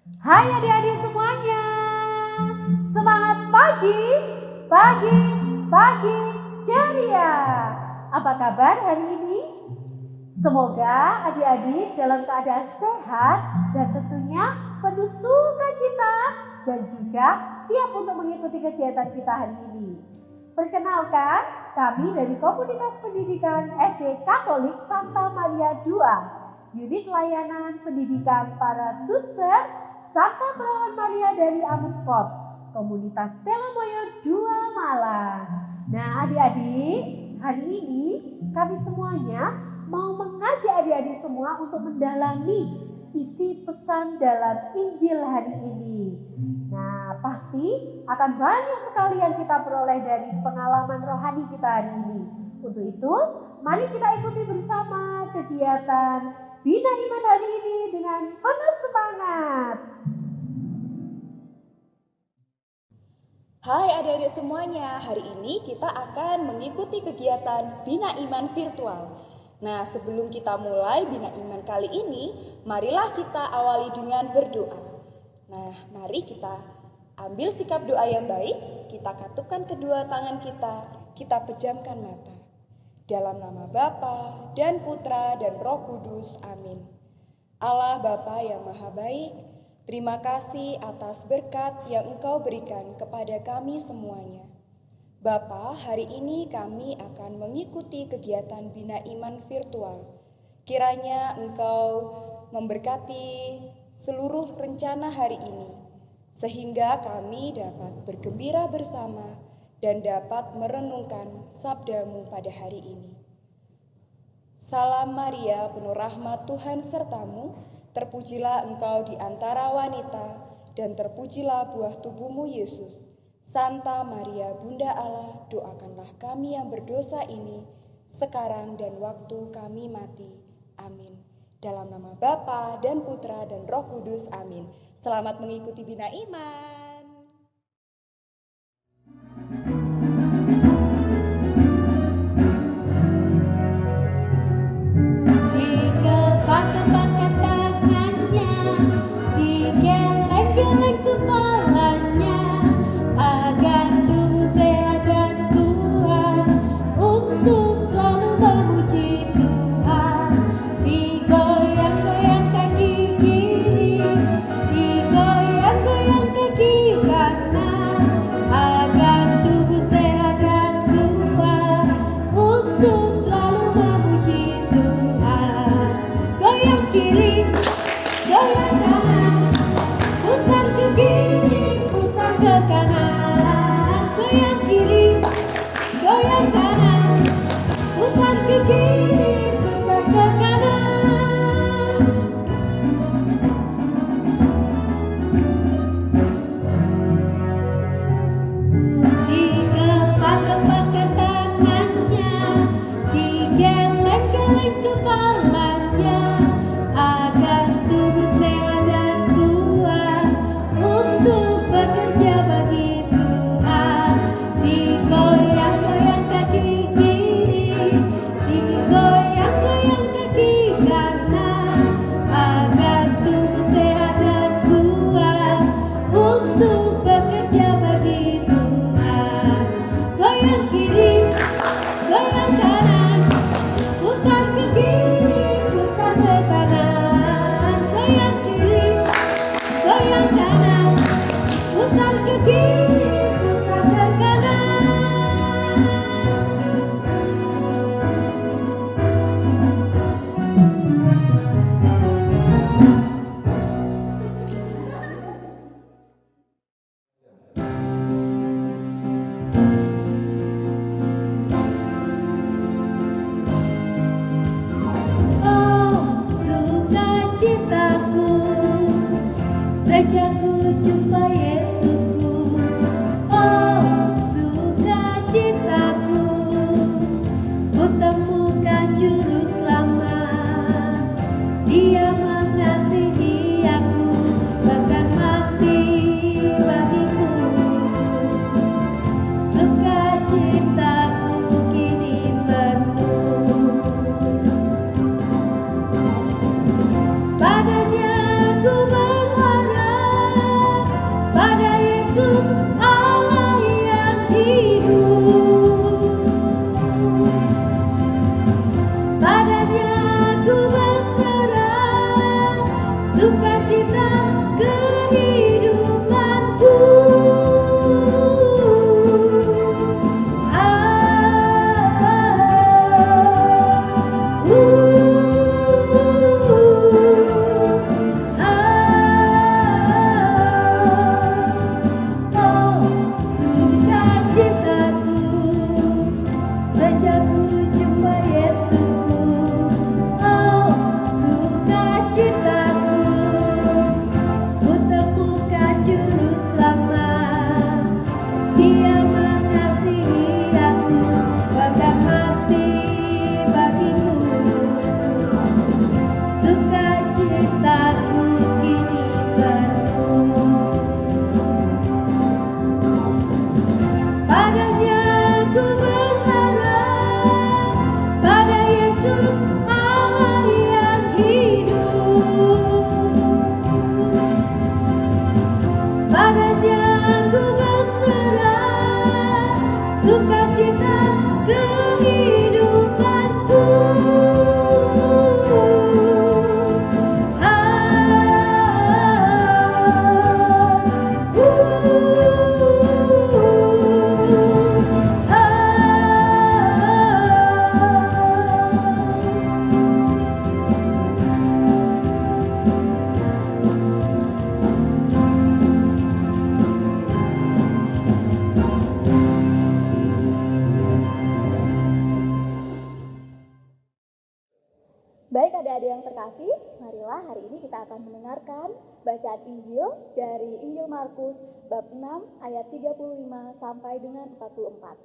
Hai adik-adik semuanya, semangat pagi, pagi, pagi, ceria. Apa kabar hari ini? Semoga adik-adik dalam keadaan sehat dan tentunya penuh sukacita dan juga siap untuk mengikuti kegiatan kita hari ini. Perkenalkan, kami dari Komunitas Pendidikan SD Katolik Santa Maria II, Unit Layanan Pendidikan Para Suster Santa Perawan Maria dari Amersfoort, Komunitas Telomoyo 2 Malang. Nah adik-adik, hari ini kami semuanya mau mengajak adik-adik semua untuk mendalami isi pesan dalam Injil hari ini. Nah, pasti akan banyak sekali yang kita peroleh dari pengalaman rohani kita hari ini. Untuk itu, mari kita ikuti bersama kegiatan Bina Iman hari ini dengan penuh semangat. Hai adik-adik semuanya, hari ini kita akan mengikuti kegiatan Bina Iman virtual. Nah, sebelum kita mulai Bina Iman kali ini, marilah kita awali dengan berdoa. Nah, mari kita ambil sikap doa yang baik, kita katupkan kedua tangan kita pejamkan mata. Dalam nama Bapa dan Putra dan Roh Kudus, amin. Allah Bapa yang Maha Baik, terima kasih atas berkat yang Engkau berikan kepada kami semuanya. Bapa, hari ini kami akan mengikuti kegiatan Bina Iman virtual. Kiranya Engkau memberkati seluruh rencana hari ini, sehingga kami dapat bergembira bersama dan dapat merenungkan sabda-Mu pada hari ini. Salam Maria, penuh rahmat Tuhan sertamu, terpujilah engkau di antara wanita, dan terpujilah buah tubuhmu Yesus. Santa Maria, Bunda Allah, doakanlah kami yang berdosa ini, sekarang dan waktu kami mati. Amin. Dalam nama Bapa dan Putra dan Roh Kudus, amin. Selamat mengikuti Bina Iman. Dikepak-kepakkan tangannya, digeleng-geleng kepalanya, agar tubuh sehat dan kuat untuk selalu memuji Tuhan. Digoyang-goyang kaki kiri, digoyang-goyang kaki kanan, agar tubuh sehat dan kuat untuk selalu memuji Tuhan. Goyang kiri, goyang kanan, putar ke kiri, putar ke kanan. Goyang kiri, goyang kanan, putar ke kiri, putar ke kanan. Dikepak-kepakkan tangannya, digeleng-geleng kepalanya, agar tubuh sehat dan kuat untuk bekerja bagi Tuhan. Digoyang-goyang kaki kiri, digoyang-goyang kaki kanan, agar tubuh sehat dan kuat untuk bekerja bagi Tuhan. Goyang kiri, goyang kanan, putar ke kiri, putar ke kanan. Goyang kiri, goyang kanan, putar ke kiri, putar ke kanan. Oh, sukacitaku sejak ku jumpa Yesusku. Oh, sukacitaku ku temukan juru selamat. Dia mengasihi aku, bahkan mati bagiku. Sukacitaku kini penuh. Padanya ku berharap. padanya ku berharap, pada Yesus Allah yang hidup. Padanya ku berserah, sukacita kehidupanku. Baik adik-adik yang terkasih, marilah hari ini kita akan mendengarkan bacaan Injil dari Injil Markus bab 6 ayat 35 sampai dengan 44.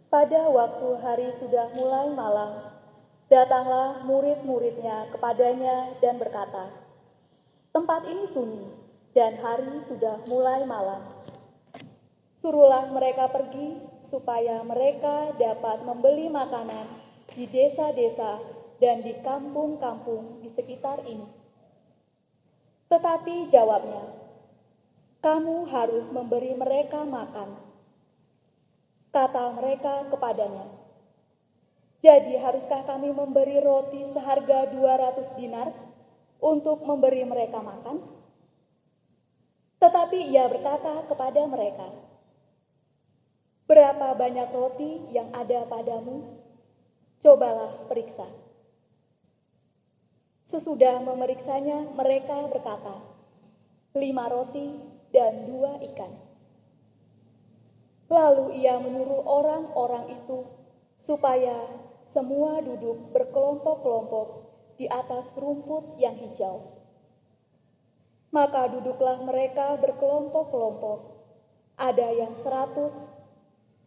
Pada waktu hari sudah mulai malam, datanglah murid-muridnya kepadanya dan berkata, "Tempat ini sunyi dan hari sudah mulai malam. Suruhlah mereka pergi supaya mereka dapat membeli makanan di desa-desa dan di kampung-kampung di sekitar ini." Tetapi jawabnya, "Kamu harus memberi mereka makan." Kata mereka kepadanya, "Jadi haruskah kami memberi roti seharga 200 dinar untuk memberi mereka makan?" Tetapi ia berkata kepada mereka, "Berapa banyak roti yang ada padamu? Cobalah periksa." Sesudah memeriksanya, mereka berkata, 5 roti dan 2 ikan. Lalu ia menyuruh orang-orang itu supaya semua duduk berkelompok-kelompok di atas rumput yang hijau. Maka duduklah mereka berkelompok-kelompok, ada yang 100,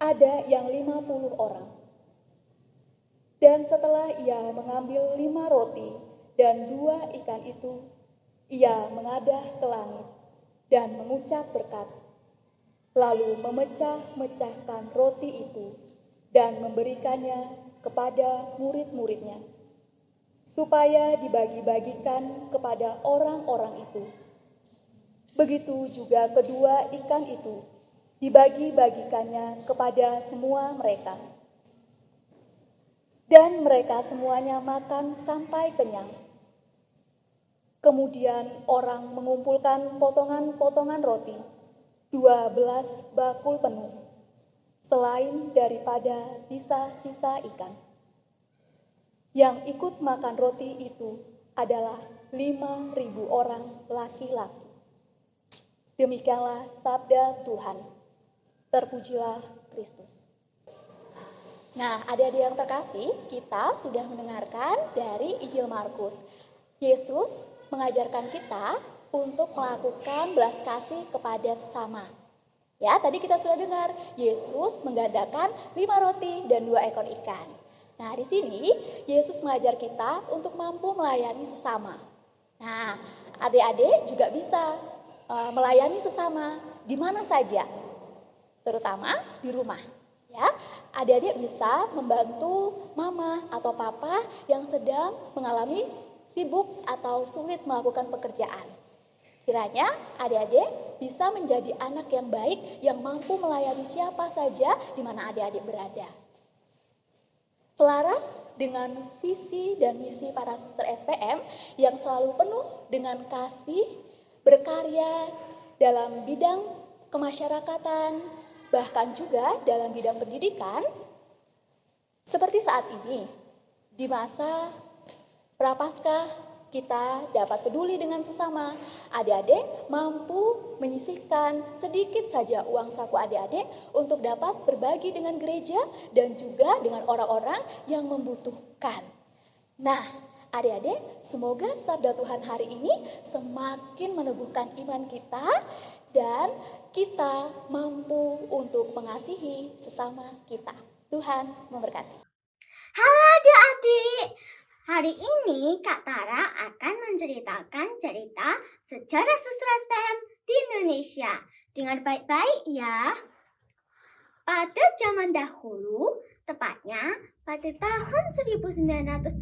ada yang 50 orang. Dan setelah ia mengambil 5 roti dan 2 ikan itu, ia mengadah ke langit dan mengucap berkat, lalu memecah-mecahkan roti itu dan memberikannya kepada murid-muridnya, supaya dibagi-bagikan kepada orang-orang itu. Begitu juga kedua ikan itu dibagi-bagikannya kepada semua mereka. Dan mereka semuanya makan sampai kenyang. Kemudian orang mengumpulkan potongan-potongan roti, 12 bakul penuh, selain daripada sisa-sisa ikan. Yang ikut makan roti itu adalah 5.000 orang laki-laki. Demikianlah sabda Tuhan. Terpujilah Kristus. Nah, adik-adik yang terkasih, kita sudah mendengarkan dari Injil Markus. Yesus mengajarkan kita untuk melakukan belas kasih kepada sesama. Ya, tadi kita sudah dengar, Yesus menggandakan 5 roti dan 2 ekor ikan. Nah, di sini Yesus mengajar kita untuk mampu melayani sesama. Nah, adik-adik juga bisa melayani sesama di mana saja, terutama di rumah. Ya, adik-adik bisa membantu mama atau papa yang sedang mengalami sibuk atau sulit melakukan pekerjaan. Kiranya adik-adik bisa menjadi anak yang baik yang mampu melayani siapa saja di mana adik-adik berada. Selaras dengan visi dan misi para suster SPM yang selalu penuh dengan kasih, berkarya dalam bidang kemasyarakatan, bahkan juga dalam bidang pendidikan, seperti saat ini, di masa Prapaskah, kita dapat peduli dengan sesama. Adik-adik mampu menyisihkan sedikit saja uang saku adik-adik untuk dapat berbagi dengan gereja dan juga dengan orang-orang yang membutuhkan. Nah, adik-adik, semoga sabda Tuhan hari ini semakin meneguhkan iman kita dan kita mampu untuk mengasihi sesama kita. Tuhan memberkati. Halo adik-adik, hari ini Kak Tara akan menceritakan cerita sejarah suster SPM di Indonesia. Dengar baik-baik ya. Pada zaman dahulu, tepatnya pada tahun 1925,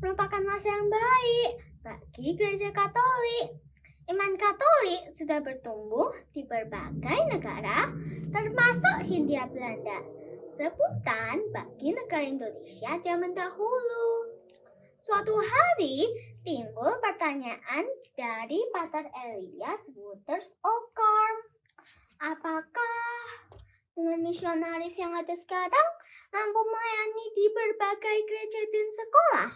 merupakan masa yang baik bagi gereja Katolik. Iman Katolik sudah bertumbuh di berbagai negara, termasuk Hindia Belanda, sebutan bagi negara Indonesia zaman dahulu. Suatu hari timbul pertanyaan dari Pater Elias Wouters-Ockam. Apakah dengan misionaris yang ada sekarang mampu melayani di berbagai gereja dan sekolah,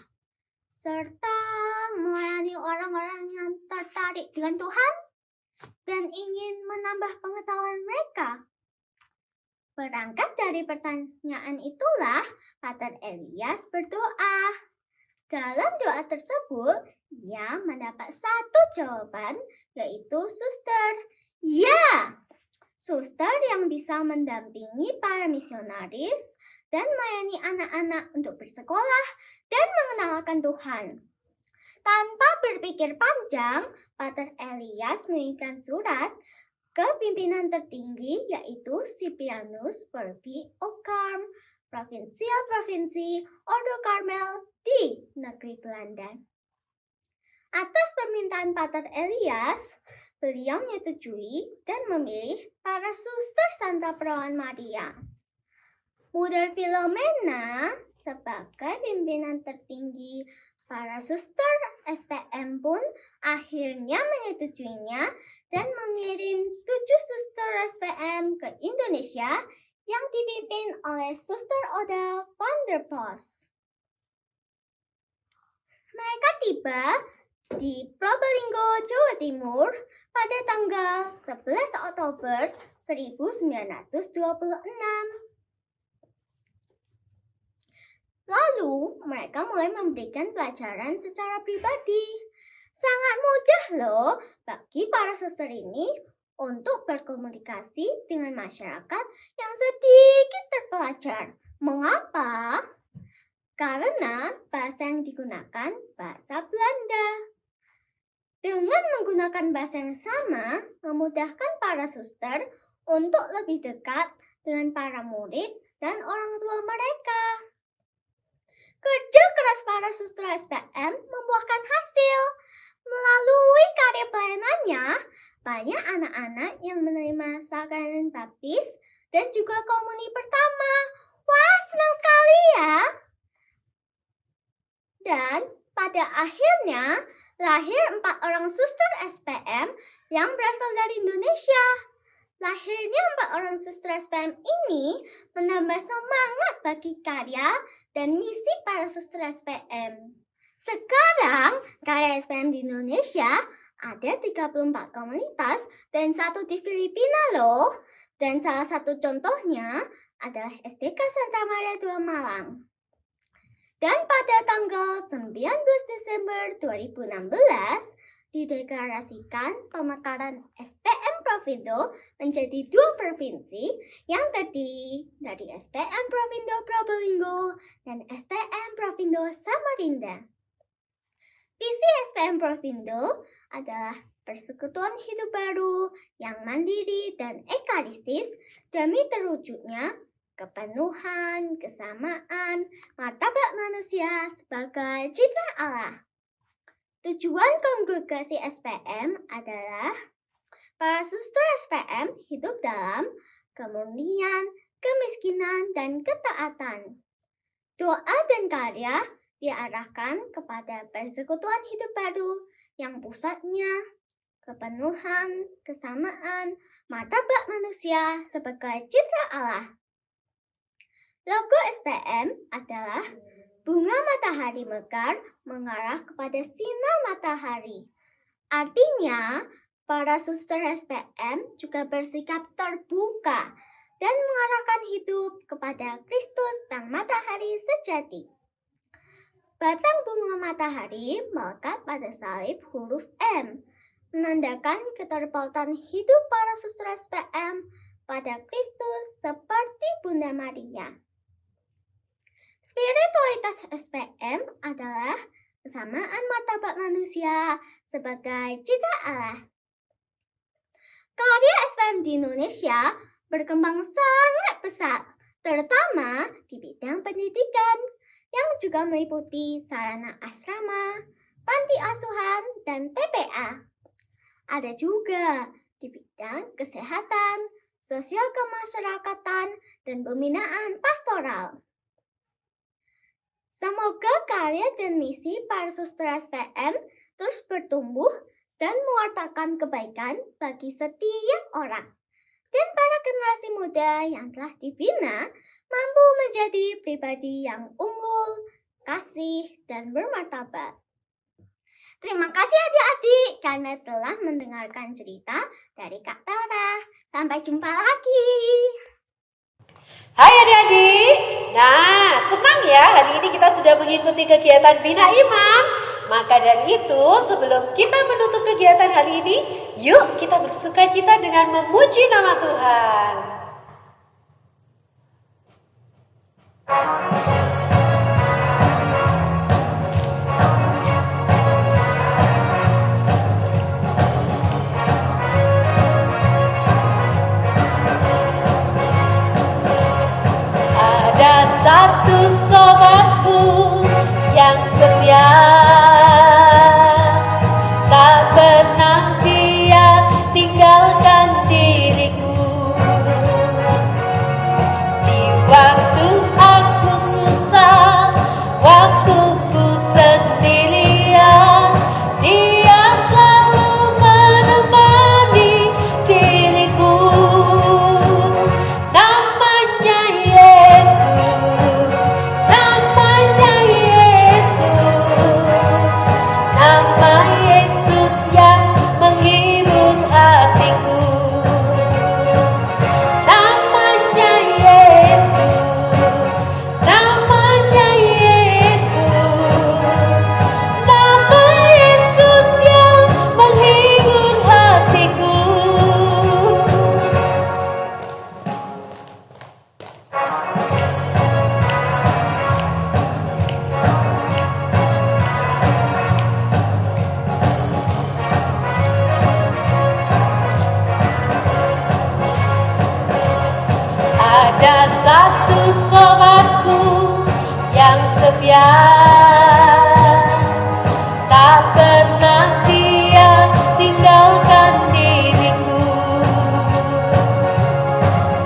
serta melayani orang-orang yang tertarik dengan Tuhan dan ingin menambah pengetahuan mereka? Berangkat dari pertanyaan itulah Pater Elias berdoa. Dalam doa tersebut, ia mendapat satu jawaban, yaitu suster. Ya, suster yang bisa mendampingi para misionaris dan melayani anak-anak untuk bersekolah dan mengenalkan Tuhan. Tanpa berpikir panjang, Pater Elias mengirimkan surat ke pimpinan tertinggi, yaitu Cyprianus Verbi Ockam, Provinsi Ordo Karmel di negeri Belanda. Atas permintaan Pater Elias, beliau menyetujui dan memilih para suster Santa Perawan Maria. Mother Philomena sebagai pimpinan tertinggi para suster SPM pun akhirnya menyetujuinya dan mengirim 7 suster SPM ke Indonesia yang dipimpin oleh Suster Oda van der Plas. Mereka tiba di Probolinggo, Jawa Timur pada tanggal 11 Oktober 1926. Lalu, mereka mulai memberikan pelajaran secara pribadi. Sangat mudah loh bagi para suster ini untuk berkomunikasi dengan masyarakat yang sedikit terpelajar. Mengapa? Karena bahasa yang digunakan bahasa Belanda. Dengan menggunakan bahasa yang sama, memudahkan para suster untuk lebih dekat dengan para murid dan orang tua mereka. Kerja keras para suster SPM membuahkan hasil. Melalui karya pelayanannya, banyak anak-anak yang menerima sakramen baptis dan juga komuni pertama. Wah, senang sekali ya. Dan pada akhirnya lahir 4 orang suster SPM yang berasal dari Indonesia. Lahirnya 4 orang suster SPM ini menambah semangat bagi karya dan misi para suster SPM. Sekarang, karya SPM di Indonesia ada 34 komunitas dan 1 di Filipina loh. Dan salah satu contohnya adalah SDK Santa Maria II Malang. Dan pada tanggal 19 Desember 2016, dideklarasikan pemekaran SPM Provindo menjadi 2 provinsi yang terdiri dari SPM Provindo Probolinggo dan SPM Provindo Samarinda. Visi SPM Provindo adalah persekutuan hidup baru yang mandiri dan ekaristis demi terwujudnya kepenuhan, kesamaan, martabat manusia sebagai citra Allah. Tujuan kongregasi SPM adalah para suster SPM hidup dalam kemurnian, kemiskinan, dan ketaatan. Doa dan karya diarahkan kepada persekutuan hidup baru yang pusatnya kepenuhan, kesamaan, martabat manusia sebagai citra Allah. Logo SPM adalah bunga matahari mekar mengarah kepada sinar matahari. Artinya, para suster SPM juga bersikap terbuka dan mengarahkan hidup kepada Kristus Sang Matahari sejati. Batang bunga matahari melekat pada salib huruf M, menandakan keterpautan hidup para suster SPM pada Kristus seperti Bunda Maria. Spiritualitas SPM adalah kesamaan martabat manusia sebagai citra Allah. Karya SPM di Indonesia berkembang sangat pesat, terutama di bidang pendidikan yang juga meliputi sarana asrama, panti asuhan, dan TPA. Ada juga di bidang kesehatan, sosial kemasyarakatan, dan pembinaan pastoral. Semoga karya dan misi para sutera SPM terus bertumbuh dan mewartakan kebaikan bagi setiap orang. Dan para generasi muda yang telah dibina mampu menjadi pribadi yang unggul, kasih, dan bermartabat. Terima kasih adik-adik karena telah mendengarkan cerita dari Kak Tara. Sampai jumpa lagi. Hai adik-adik, nah senang ya hari ini kita sudah mengikuti kegiatan Bina Iman. Maka dari itu sebelum kita menutup kegiatan hari ini, yuk kita bersukacita dengan memuji nama Tuhan. Ada satu sobatku yang setia, tak pernah dia tinggalkan diriku. Di waktu aku susah, waktu ku sendirian, dia selalu menemani diriku. Namanya Yesus, namanya Yesus, nama Yesus yang menghibur hatiku. Namanya Yesus, namanya Yesus, nama Yesus yang menghibur hatiku. Ada satu sobatku yang setia, tak pernah dia tinggalkan diriku.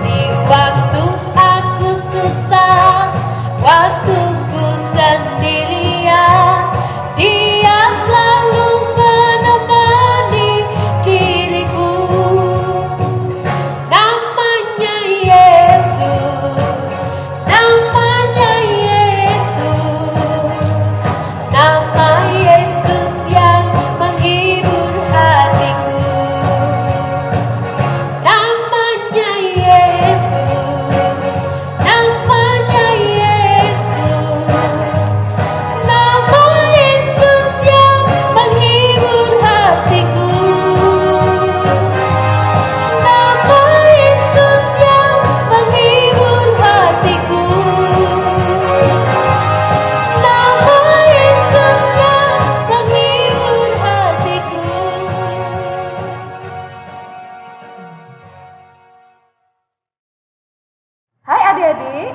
Di waktu aku susah, waktu ku sendirian, dia selalu menemani diriku. Namanya Yesus, namanya Yesus, nama Yesus yang menghibur hatiku. Namanya Yesus, namanya Yesus, nama Yesus yang menghibur hatiku. Nama Yesus yang menghibur hatiku. Nama Yesus yang menghibur hatiku. Hai adik-adik,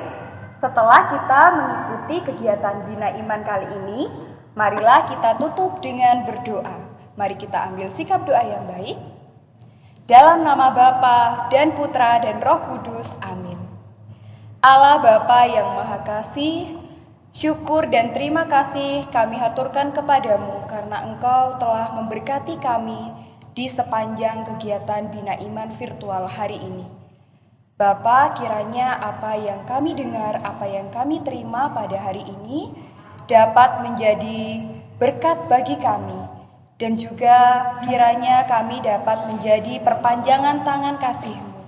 setelah kita mengikuti kegiatan Bina Iman kali ini, marilah kita tutup dengan berdoa. Mari kita ambil sikap doa yang baik. Dalam nama Bapa dan Putra dan Roh Kudus, amin. Allah Bapa yang Maha Kasih, syukur dan terima kasih kami haturkan kepadamu karena Engkau telah memberkati kami di sepanjang kegiatan Bina Iman virtual hari ini. Bapa, kiranya apa yang kami dengar, apa yang kami terima pada hari ini dapat menjadi berkat bagi kami. Dan juga kiranya kami dapat menjadi perpanjangan tangan kasih-Mu.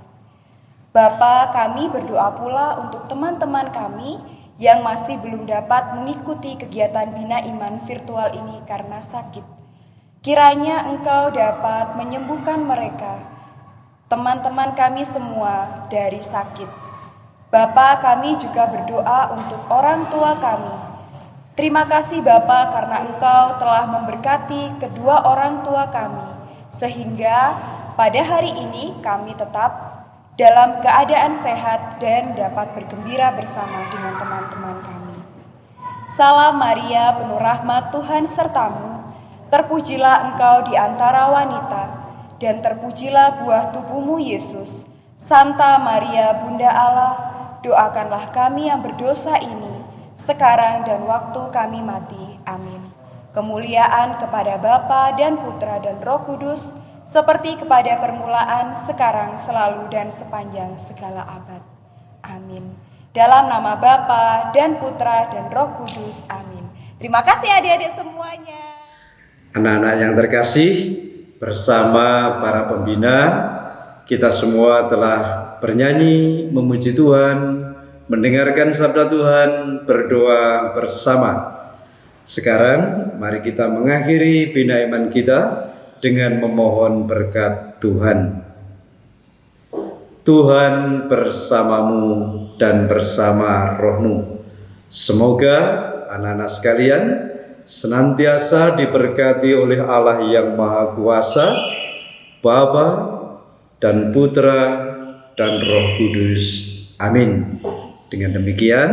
Bapa, kami berdoa pula untuk teman-teman kami yang masih belum dapat mengikuti kegiatan Bina Iman virtual ini karena sakit. Kiranya Engkau dapat menyembuhkan mereka, teman-teman kami semua dari sakit. Bapa, kami juga berdoa untuk orang tua kami. Terima kasih Bapa karena Engkau telah memberkati kedua orang tua kami, sehingga pada hari ini kami tetap dalam keadaan sehat dan dapat bergembira bersama dengan teman-teman kami. Salam Maria, penuh rahmat, Tuhan sertamu. Terpujilah engkau di antara wanita, dan terpujilah buah tubuhmu Yesus. Santa Maria, Bunda Allah, doakanlah kami yang berdosa ini, sekarang dan waktu kami mati. Amin. Kemuliaan kepada Bapa dan Putra dan Roh Kudus, seperti kepada permulaan, sekarang, selalu, dan sepanjang segala abad. Amin. Dalam nama Bapa dan Putra dan Roh Kudus. Amin. Terima kasih adik-adik semuanya. Anak-anak yang terkasih, bersama para pembina, kita semua telah bernyanyi, memuji Tuhan, mendengarkan sabda Tuhan, berdoa bersama. Sekarang, mari kita mengakhiri bina iman kita dengan memohon berkat Tuhan. Tuhan bersamamu dan bersama rohmu. Semoga anak-anak sekalian senantiasa diberkati oleh Allah yang Maha Kuasa, Bapa dan Putra dan Roh Kudus. Amin. Dengan demikian,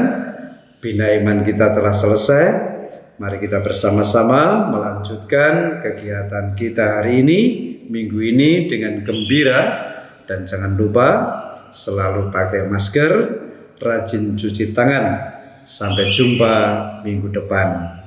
bina iman kita telah selesai. Mari kita bersama-sama melanjutkan kegiatan kita hari ini, minggu ini dengan gembira. Dan jangan lupa selalu pakai masker, rajin cuci tangan. Sampai jumpa minggu depan.